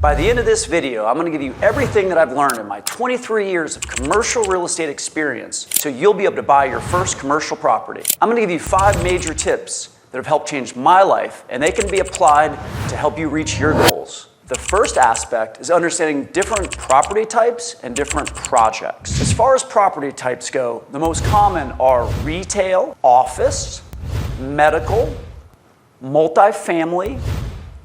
By the end of this video, I'm going to give you everything that I've learned in my 23 years of commercial real estate experience so you'll be able to buy your first commercial property. I'm going to give you 5 major tips that have helped change my life, and they can be applied to help you reach your goals. The first aspect is understanding different property types and different projects. As far as property types go, the most common are retail, office, medical, multifamily,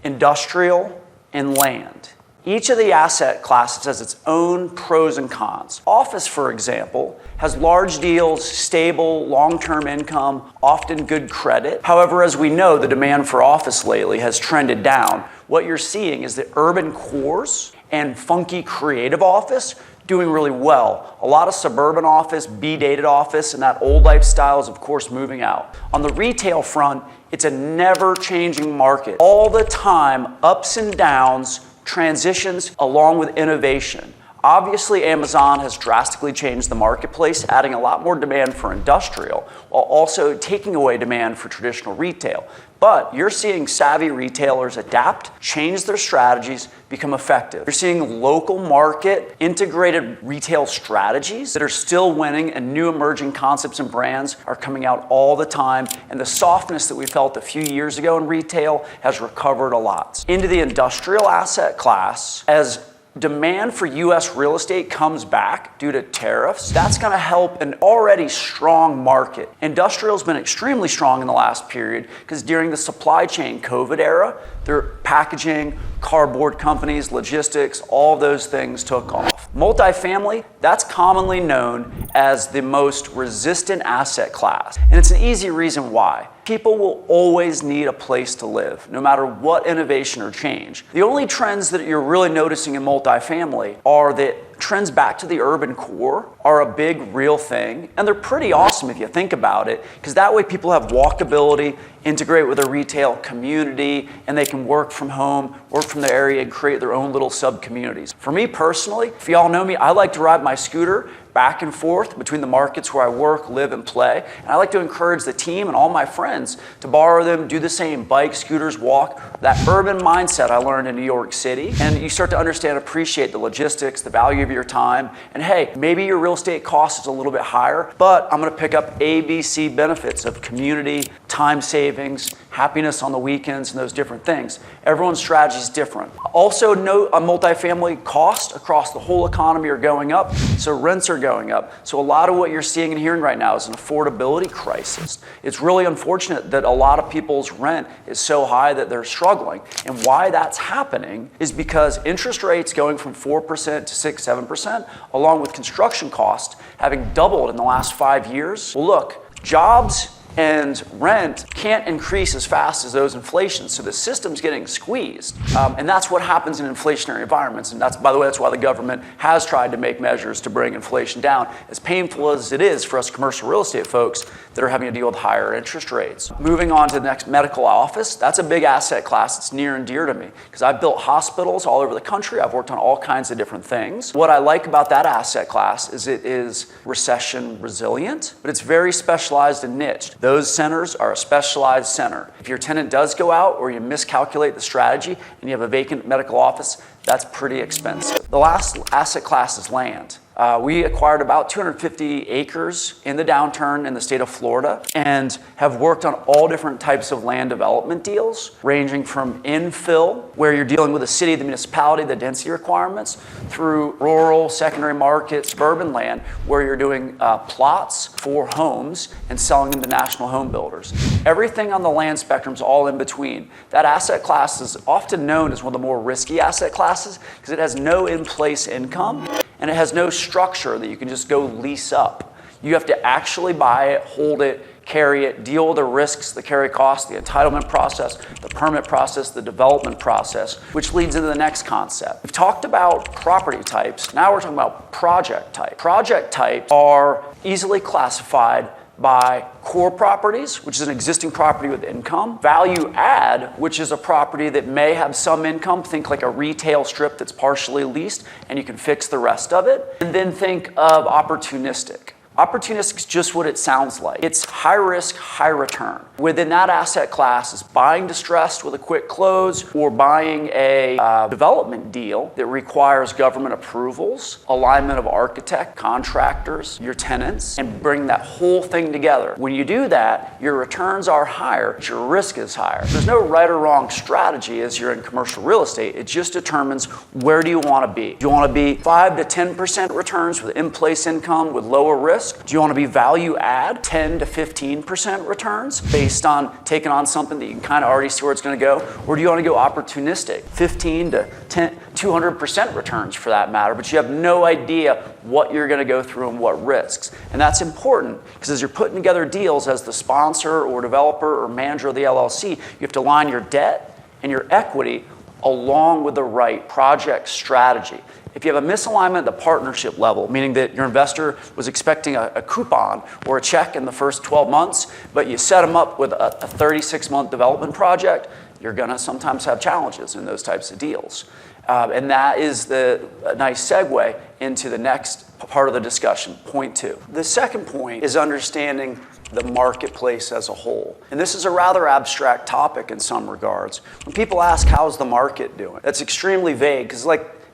industrial, and land. Each of the asset classes has its own pros and cons. Office, for example, has large deals, stable, long-term income, often good credit. However, as we know, the demand for office lately has trended down. What you're seeing is that urban cores and funky creative office doing really well. A lot of suburban office, B-dated office, and that old lifestyle is of course moving out. On the retail front, it's a never-changing market. All the time, ups and downs, transitions along with innovation. Obviously, Amazon has drastically changed the marketplace, adding a lot more demand for industrial, while also taking away demand for traditional retail. But you're seeing savvy retailers adapt, change their strategies, become effective. You're seeing local market integrated retail strategies that are still winning, and new emerging concepts and brands are coming out all the time. And the softness that we felt a few years ago in retail has recovered a lot. Into the industrial asset class, as demand for U.S. real estate comes back due to tariffs, that's going to help an already strong market. Industrial's been extremely strong in the last period because during the supply chain COVID era, their packaging, cardboard companies, logistics, all those things took off. Multifamily, that's commonly known as the most resistant asset class. And it's an easy reason why. People will always need a place to live, no matter what innovation or change. The only trends that you're really noticing in multifamily are that trends back to the urban core are a big real thing, and they're pretty awesome if you think about it, because that way people have walkability, integrate with a retail community, and they can work from home, work from the area, and create their own little sub-communities. For me personally, if y'all know me, I like to ride my scooter back and forth between the markets where I work, live, and play. And I like to encourage the team and all my friends to borrow them, do the same, bike, scooters, walk. That urban mindset I learned in New York City. And you start to understand, appreciate the logistics, the value of your time. And hey, maybe your real estate cost is a little bit higher, but I'm gonna pick up ABC benefits of community, time savings, happiness on the weekends, and those different things. Everyone's strategy is different. Also note a multifamily cost across the whole economy are going up, so rents are going up. So a lot of what you're seeing and hearing right now is an affordability crisis. It's really unfortunate that a lot of people's rent is so high that they're struggling. And why that's happening is because interest rates going from 4% to 6, 7%, along with construction costs having doubled in the last 5 years. Well, look, jobs and rent can't increase as fast as those inflations, so the system's getting squeezed. And that's what happens in inflationary environments, and that's, by the way, that's why the government has tried to make measures to bring inflation down, as painful as it is for us commercial real estate folks that are having to deal with higher interest rates. Moving on to the next, medical office. That's a big asset class. It's near and dear to me, because I've built hospitals all over the country. I've worked on all kinds of different things. What I like about that asset class is it is recession resilient, but it's very specialized and niched. Those centers are a specialized center. If your tenant does go out or you miscalculate the strategy and you have a vacant medical office, that's pretty expensive. The last asset class is land. We acquired about 250 acres in the downturn in the state of Florida and have worked on all different types of land development deals, ranging from infill, where you're dealing with the city, the municipality, the density requirements, through rural, secondary market, suburban land, where you're doing plots for homes and selling them to national home builders. Everything on the land spectrum is all in between. That asset class is often known as one of the more risky asset classes because it has no in-place income, and it has no structure that you can just go lease up. You have to actually buy it, hold it, carry it, deal with the risks, the carry costs, the entitlement process, the permit process, the development process, which leads into the next concept. We've talked about property types. Now we're talking about project type. Project types are easily classified by core properties, which is an existing property with income, value add, which is a property that may have some income, think like a retail strip that's partially leased and you can fix the rest of it, and then think of opportunistic. Opportunistic is just what it sounds like. It's high risk, high return. Within that asset class is buying distressed with a quick close or buying a development deal that requires government approvals, alignment of architect, contractors, your tenants, and bring that whole thing together. When you do that, your returns are higher, but your risk is higher. There's no right or wrong strategy as you're in commercial real estate. It just determines where do you want to be. Do you want to be 5 to 10% returns with in-place income with lower risk? Do you want to be value add, 10 to 15% returns based on taking on something that you can kind of already see where it's going to go? Or do you want to go opportunistic, 15 to 10, 200% returns for that matter, but you have no idea what you're going to go through and what risks? And that's important because as you're putting together deals as the sponsor or developer or manager of the LLC, you have to align your debt and your equity along with the right project strategy. If you have a misalignment at the partnership level, meaning that your investor was expecting a coupon or a check in the first 12 months, but you set them up with a 36-month development project, you're going to sometimes have challenges in those types of deals. And that is a nice segue into the next part of the discussion, point 2. The second point is understanding the marketplace as a whole. And this is a rather abstract topic in some regards. When people ask, how's the market doing? That's extremely vague because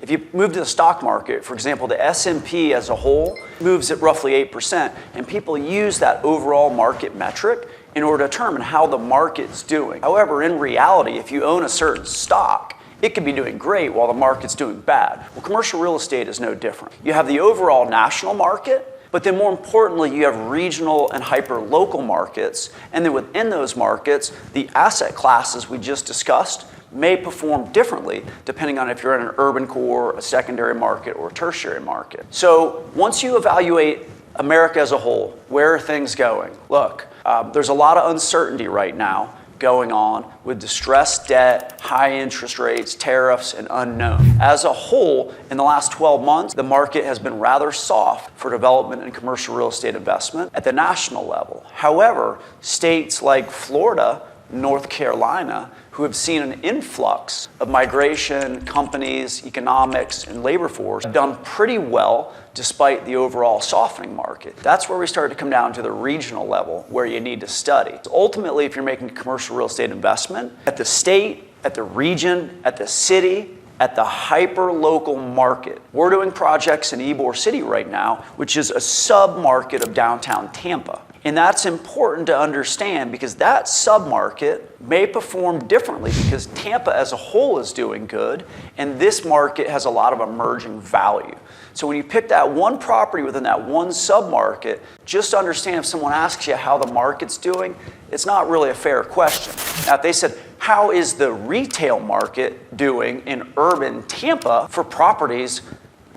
if you move to the stock market, for example, the S&P as a whole moves at roughly 8%, and people use that overall market metric in order to determine how the market's doing. However, in reality, if you own a certain stock, it could be doing great while the market's doing bad. Well, commercial real estate is no different. You have the overall national market, but then more importantly, you have regional and hyper-local markets, and then within those markets, the asset classes we just discussed may perform differently depending on if you're in an urban core, a secondary market, or a tertiary market. So once you evaluate America as a whole, where are things going? Look, there's a lot of uncertainty right now going on with distressed debt, high interest rates, tariffs, and unknown. As a whole, in the last 12 months, the market has been rather soft for development and commercial real estate investment at the national level. However, states like Florida, North Carolina, who have seen an influx of migration, companies, economics, and labor force, have done pretty well despite the overall softening market. That's where we start to come down to the regional level where you need to study. So ultimately, if you're making a commercial real estate investment, at the state, at the region, at the city, at the hyper-local market. We're doing projects in Ybor City right now, which is a sub-market of downtown Tampa. And that's important to understand because that submarket may perform differently because Tampa as a whole is doing good and this market has a lot of emerging value. So when you pick that one property within that one submarket, just understand if someone asks you how the market's doing, it's not really a fair question. Now if they said, how is the retail market doing in urban Tampa for properties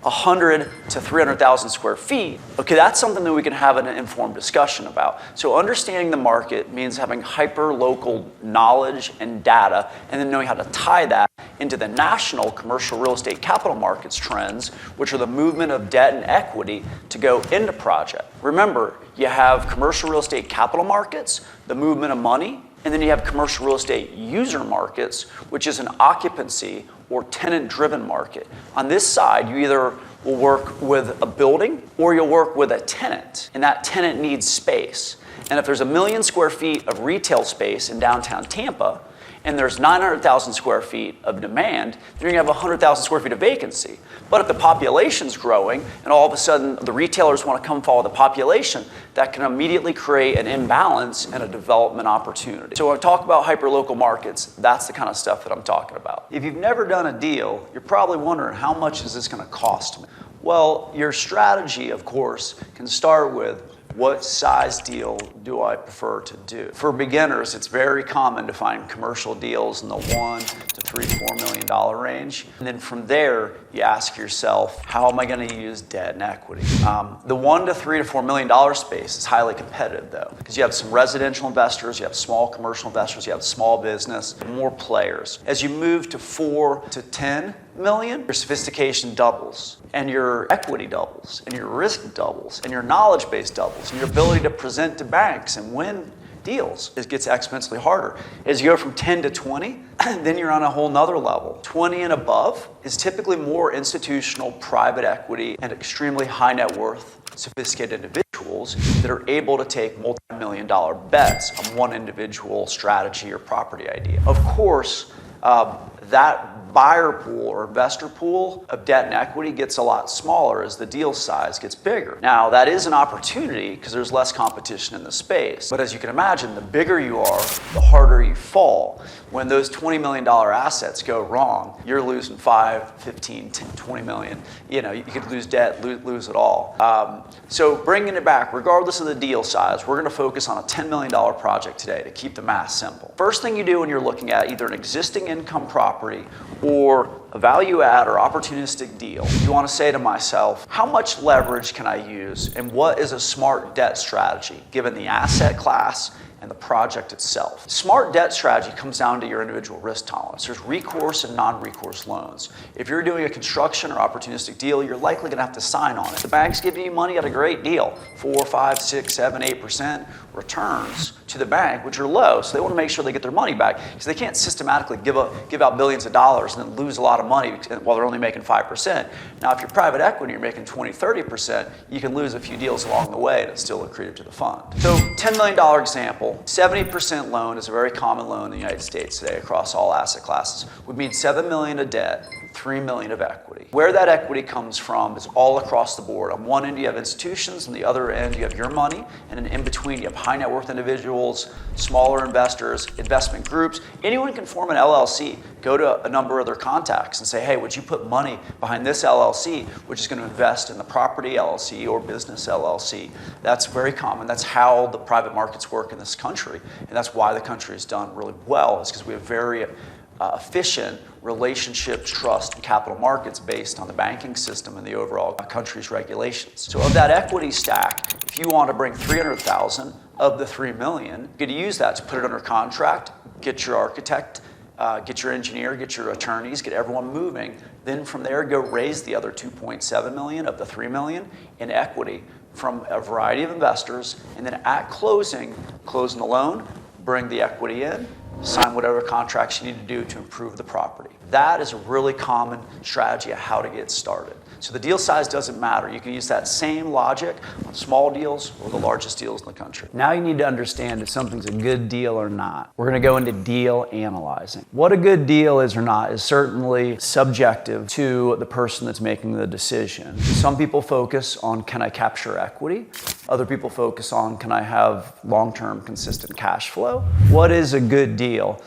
100 to 300,000 square feet, okay, that's something that we can have an informed discussion about. So understanding the market means having hyper-local knowledge and data, and then knowing how to tie that into the national commercial real estate capital markets trends, which are the movement of debt and equity to go into project. Remember, you have commercial real estate capital markets, the movement of money, and then you have commercial real estate user markets, which is an occupancy or tenant-driven market. On this side, you either will work with a building or you'll work with a tenant, and that tenant needs space. And if there's 1 million square feet of retail space in downtown Tampa, and there's 900,000 square feet of demand, then you're gonna have 100,000 square feet of vacancy. But if the population's growing and all of a sudden the retailers wanna come follow the population, that can immediately create an imbalance and a development opportunity. So when I talk about hyperlocal markets, that's the kind of stuff that I'm talking about. If you've never done a deal, you're probably wondering how much is this gonna cost me? Well, your strategy, of course, can start with what size deal do I prefer to do? For beginners, it's very common to find commercial deals in the $1 to $3 to $4 million range. And then from there, you ask yourself, how am I going to use debt and equity? The $1 to $3 to $4 million space is highly competitive though, because you have some residential investors, you have small commercial investors, you have small business, more players. As you move to 4 to 10 million, your sophistication doubles, and your equity doubles, and your risk doubles, and your knowledge base doubles, and your ability to present to banks and win deals, it gets exponentially harder. As you go from 10 to 20, then you're on a whole nother level. 20 and above is typically more institutional private equity and extremely high net worth, sophisticated individuals individuals that are able to take multi-million-dollar bets on one individual strategy or property idea. Of course, that buyer pool or investor pool of debt and equity gets a lot smaller as the deal size gets bigger. Now, that is an opportunity because there's less competition in the space. But as you can imagine, the bigger you are, the harder you fall. When those $20 million assets go wrong, you're losing 5, 15, 10, 20 million. You could lose debt, lose it all. So bringing it back, regardless of the deal size, we're going to focus on a $10 million project today to keep the math simple. First thing you do when you're looking at either an existing income property or a value add or opportunistic deal, you want to say to myself, how much leverage can I use and what is a smart debt strategy given the asset class and the project itself? Smart debt strategy comes down to your individual risk tolerance. There's recourse and non-recourse loans. If you're doing a construction or opportunistic deal, you're likely going to have to sign on it. The bank's giving you money at a great deal, 4, 5, 6, 7, 8% returns to the bank, which are low. So they want to make sure they get their money back because they can't systematically give out billions of dollars and then lose a lot of money while they're only making 5%. Now, if you're private equity, you're making 20, 30%, you can lose a few deals along the way and it's still accretive to the fund. So $10 million example, 70% loan is a very common loan in the United States today across all asset classes, would mean $7 million of debt, $3 million of equity. Where that equity comes from is all across the board. On one end, you have institutions, on the other end, you have your money, and then in between, you have high net worth individuals, smaller investors, investment groups. Anyone can form an LLC. Go to a number of their contacts and say, hey, would you put money behind this LLC, which is going to invest in the property LLC or business LLC? That's very common. That's how the private markets work in this country, and that's why the country has done really well, is because we have very efficient relationship, trust, and capital markets based on the banking system and the overall country's regulations. So of that equity stack, if you want to bring $300,000 of the $3 million, you could use that to put it under contract, get your architect, get your engineer, get your attorneys, get everyone moving. Then from there, go raise the other $2.7 million of the $3 million in equity from a variety of investors, and then at closing the loan, bring the equity in, sign whatever contracts you need to do to improve the property. That is a really common strategy of how to get started. So the deal size doesn't matter. You can use that same logic on small deals or the largest deals in the country. Now you need to understand if something's a good deal or not. We're going to go into deal analyzing. What a good deal is or not is certainly subjective to the person that's making the decision. Some people focus on, can I capture equity? Other people focus on, can I have long-term consistent cash flow? What is a good deal?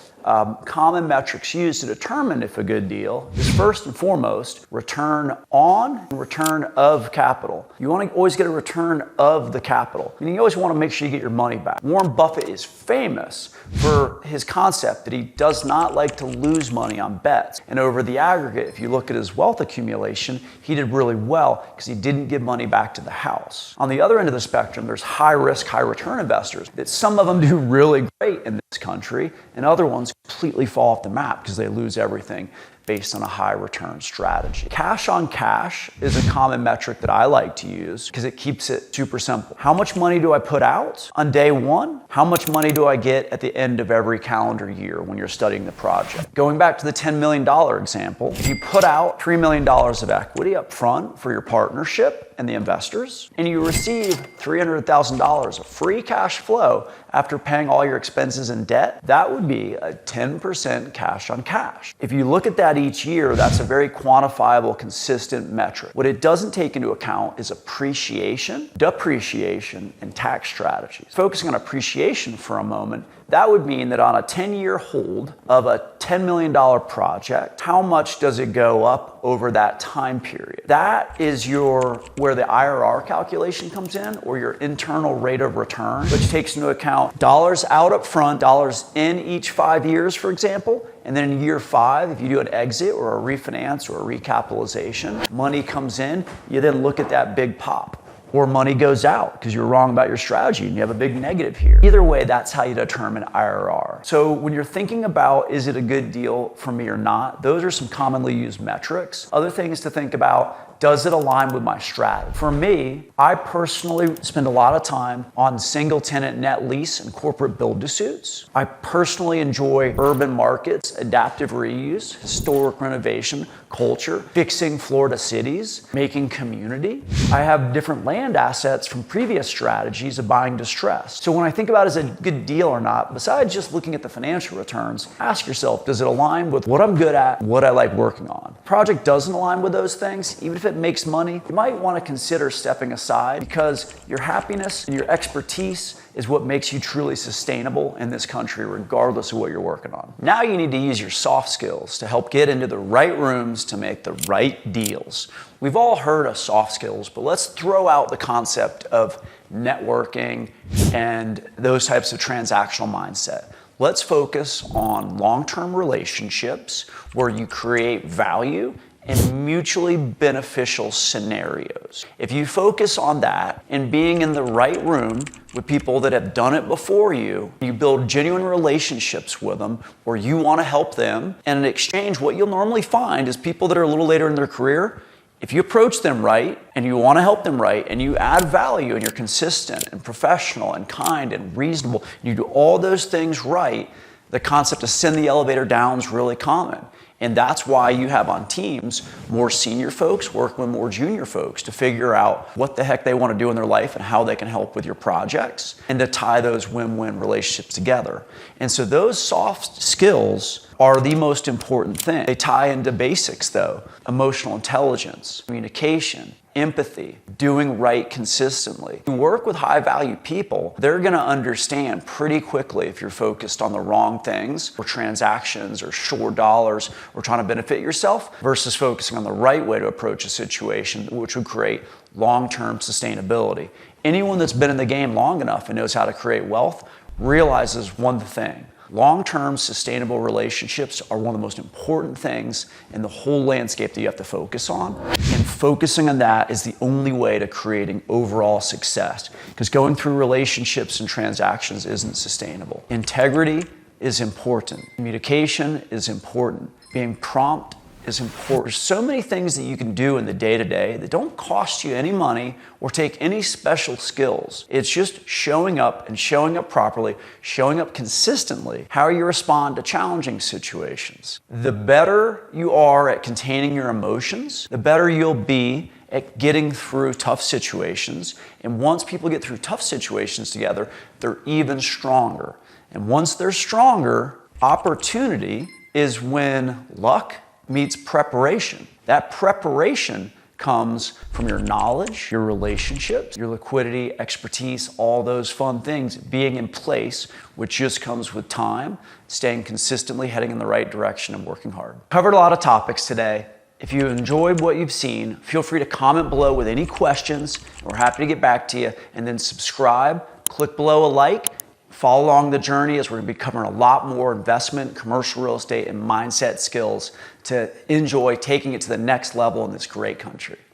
Common metrics used to determine if a good deal is first and foremost return on and return of capital. You want to always get a return of the capital, meaning you always want to make sure you get your money back. Warren Buffett is famous for his concept that he does not like to lose money on bets. And over the aggregate, if you look at his wealth accumulation, he did really well because he didn't give money back to the house. On the other end of the spectrum, there's high risk, high return investors that some of them do really great in this country and other ones completely fall off the map because they lose everything based on a high return strategy. Cash on cash is a common metric that I like to use because it keeps it super simple. How much money do I put out on day one? How much money do I get at the end of every calendar year when you're studying the project? Going back to the $10 million example, if you put out $3 million of equity up front for your partnership and the investors, and you receive $300,000 of free cash flow after paying all your expenses and debt, that would be a 10% cash on cash. If you look at that each year, that's a very quantifiable, consistent metric. What it doesn't take into account is appreciation, depreciation, and tax strategies. Focusing on appreciation for a moment, that would mean that on a 10-year hold of a $10 million project, how much does it go up over that time period? That is where the IRR calculation comes in, or your internal rate of return, which takes into account dollars out up front, dollars in each 5 years, for example, and then in year 5, if you do an exit or a refinance or a recapitalization, money comes in, you then look at that big pop. Or money goes out because you're wrong about your strategy and you have a big negative here. Either way, that's how you determine IRR. So when you're thinking about, is it a good deal for me or not, those are some commonly used metrics. Other things to think about, does it align with my strategy? For me, I personally spend a lot of time on single tenant net lease and corporate build-to-suits. I personally enjoy urban markets, adaptive reuse, historic renovation, culture, fixing Florida cities, making community. I have different land land assets from previous strategies of buying distressed. So when I think about is it a good deal or not, besides just looking at the financial returns, ask yourself, does it align with what I'm good at, what I like working on? If the project doesn't align with those things, even if it makes money, you might want to consider stepping aside, because your happiness and your expertise is what makes you truly sustainable in this country, regardless of what you're working on. Now you need to use your soft skills to help get into the right rooms to make the right deals. We've all heard of soft skills, but let's throw out the concept of networking and those types of transactional mindset. Let's focus on long-term relationships where you create value and mutually beneficial scenarios. If you focus on that and being in the right room with people that have done it before you build genuine relationships with them where you want to help them, and in exchange, what you'll normally find is people that are a little later in their career, if you approach them right and you want to help them right and you add value and you're consistent and professional and kind and reasonable, and you do all those things right, the concept of send the elevator down is really common. And that's why you have on teams more senior folks working with more junior folks to figure out what the heck they want to do in their life and how they can help with your projects and to tie those win-win relationships together. And so those soft skills are the most important thing. They tie into basics though: emotional intelligence, communication, empathy, doing right consistently. You work with high value people, they're gonna understand pretty quickly if you're focused on the wrong things or transactions or short dollars or trying to benefit yourself versus focusing on the right way to approach a situation, which would create long-term sustainability. Anyone that's been in the game long enough and knows how to create wealth realizes one thing: long-term sustainable relationships are one of the most important things in the whole landscape that you have to focus on. And focusing on that is the only way to creating overall success, because going through relationships and transactions isn't sustainable. Integrity is important. Communication is important. Being prompt is important. There's so many things that you can do in the day-to-day that don't cost you any money or take any special skills. It's just showing up and showing up properly, showing up consistently, how you respond to challenging situations. The better you are at containing your emotions, the better you'll be at getting through tough situations. And once people get through tough situations together, they're even stronger. And once they're stronger, opportunity is when luck meets preparation. That preparation comes from your knowledge, your relationships, your liquidity, expertise, all those fun things being in place, which just comes with time, staying consistently heading in the right direction and working hard. Covered a lot of topics today. If you enjoyed what you've seen, feel free to comment below with any questions. We're happy to get back to you. And then subscribe, click below a like, follow along the journey as we're going to be covering a lot more investment, commercial real estate, and mindset skills to enjoy taking it to the next level in this great country.